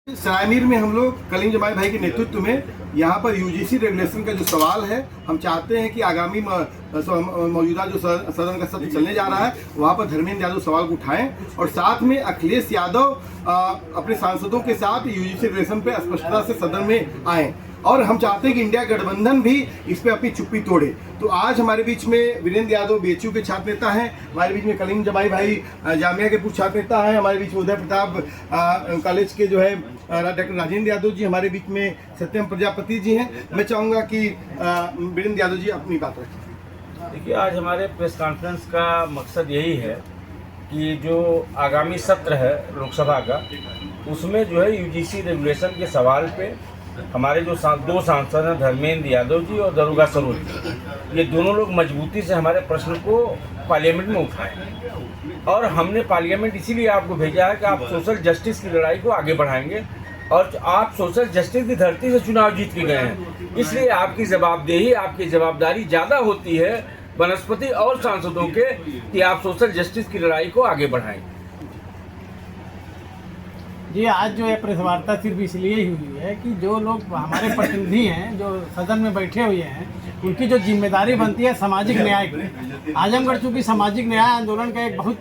सरायमीर में हम लोग कलीम जमाई भाई के नेतृत्व में यहाँ पर यूजीसी रेगुलेशन का जो सवाल है, हम चाहते हैं कि आगामी मौजूदा जो सदन का सत्र चलने जा रहा है वहाँ पर धर्मेंद्र यादव सवाल को उठाएं और साथ में अखिलेश यादव अपने सांसदों के साथ यूजीसी रेगुलेशन पे स्पष्टता से सदन में आएँ। और हम चाहते हैं कि इंडिया गठबंधन भी इस पे अपनी चुप्पी तोड़े। तो आज हमारे बीच में वीरेंद्र यादव बीएचयू के छात्र नेता हैं, हमारे बीच में कलीम जमाई भाई जामिया के पूर्व छात्र नेता हैं, हमारे बीच में उदय प्रताप कॉलेज के जो है डॉक्टर राजेंद्र यादव जी, हमारे बीच में सत्यम प्रजापति जी हैं। मैं चाहूँगा कि वीरेंद्र यादव जी अपनी बात रखें। देखिए, आज हमारे प्रेस कॉन्फ्रेंस का मकसद यही है कि जो आगामी सत्र है लोकसभा का, उसमें जो है यूजीसी रेगुलेशन के सवाल पे हमारे जो दो सांसद हैं धर्मेंद्र यादव जी और दरोगा सरोज जी, ये दोनों लोग मजबूती से हमारे प्रश्न को पार्लियामेंट में उठाएं। और हमने पार्लियामेंट इसीलिए आपको भेजा है कि आप सोशल जस्टिस की लड़ाई को आगे बढ़ाएंगे और आप सोशल जस्टिस की धरती से चुनाव जीत के गए हैं, इसलिए आपकी जवाबदेही, आपकी जवाबदारी ज़्यादा होती है वनस्पति और सांसदों के कि आप सोशल जस्टिस की लड़ाई को आगे बढ़ाएं। जी, आज जो है प्रेस वार्ता सिर्फ इसलिए ही हुई है कि जो लोग हमारे प्रतिनिधि हैं जो सदन में बैठे हुए हैं, उनकी जो जिम्मेदारी बनती है सामाजिक न्याय की। आजमगढ़ चूँकि सामाजिक न्याय आंदोलन का एक बहुत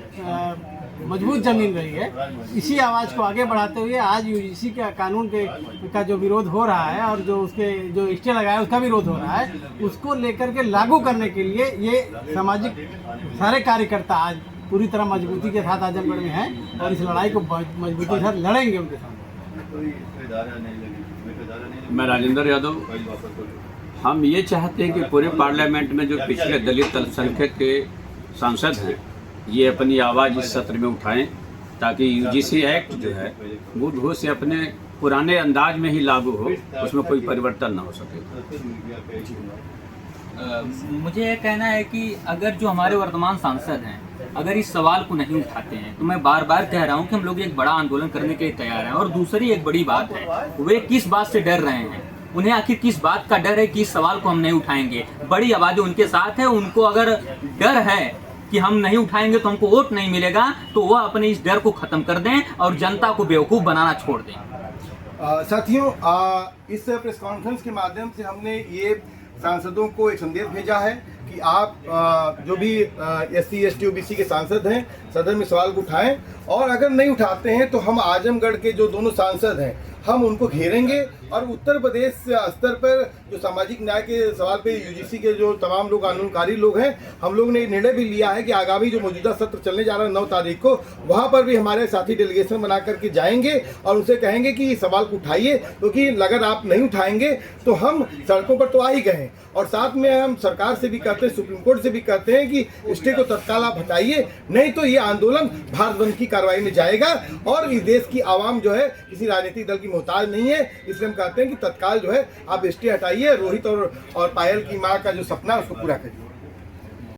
मजबूत जमीन रही है, इसी आवाज़ को आगे बढ़ाते हुए आज यूजीसी के कानून का जो विरोध हो रहा है और जो उसके जो स्टे लगाया उसका विरोध हो रहा है, उसको लेकर के लागू करने के लिए ये सामाजिक सारे कार्यकर्ता आज पूरी तरह मजबूती के साथ आजमगढ़ में हैं और इस लड़ाई को मजबूती के साथ लड़ेंगे उनके साथ। मैं राजेंद्र यादव, हम ये चाहते हैं कि पूरे पार्लियामेंट में जो पिछले दलित अल्पसंख्यक के सांसद हैं ये अपनी आवाज़ इस सत्र में उठाएं ताकि यूजीसी एक्ट जो है मूलभूत से अपने पुराने अंदाज में ही लागू हो, उसमें कोई परिवर्तन ना हो सके। मुझे ये कहना है कि अगर जो हमारे वर्तमान सांसद हैं अगर इस सवाल को नहीं उठाते हैं तो मैं बार बार कह रहा हूं कि हम लोग एक बड़ा आंदोलन करने के लिए तैयार हैं। और दूसरी एक बड़ी बात है, वे किस बात से डर रहे हैं, उन्हें आखिर किस बात का डर है कि इस सवाल को हम नहीं उठाएंगे। बड़ी आबादी उनके साथ है, उनको अगर डर है कि हम नहीं उठाएंगे तो हमको वोट नहीं मिलेगा, तो वह अपने इस डर को खत्म कर दें और जनता को बेवकूफ़ बनाना छोड़ दें। साथियों, इस प्रेस कॉन्फ्रेंस के माध्यम से हमने ये सांसदों को एक संदेश भेजा है कि आप जो भी SC ST OBC के सांसद हैं सदन में सवाल को उठाएं, और अगर नहीं उठाते हैं तो हम आजमगढ़ के जो दोनों सांसद हैं हम उनको घेरेंगे और उत्तर प्रदेश स्तर पर जो सामाजिक न्याय के सवाल पे यूजीसी के जो तमाम लोग कानूनकारी लोग हैं, हम लोग ने निर्णय भी लिया है कि आगामी जो मौजूदा सत्र चलने जा रहा है 9 तारीख को, वहाँ पर भी हमारे साथी डेलीगेशन बना करके जाएंगे और उनसे कहेंगे कि इस सवाल को उठाइए, क्योंकि अगर आप नहीं उठाएंगे तो हम सड़कों पर तो आ ही गए हैं। और साथ में हम सरकार से भी कहते हैं, सुप्रीम कोर्ट से भी कहते हैं कि स्टे को तत्काल आप हटाइए, नहीं तो ये आंदोलन भारत बंद की कार्रवाई में जाएगा। और इस देश की आवाम जो है किसी राजनीतिक दल की मोहताज नहीं है, इसलिए हम कहते हैं कि तत्काल जो है आप स्टे हटाइए, रोहित और पायल की माँ का जो सपना है उसको पूरा करिए।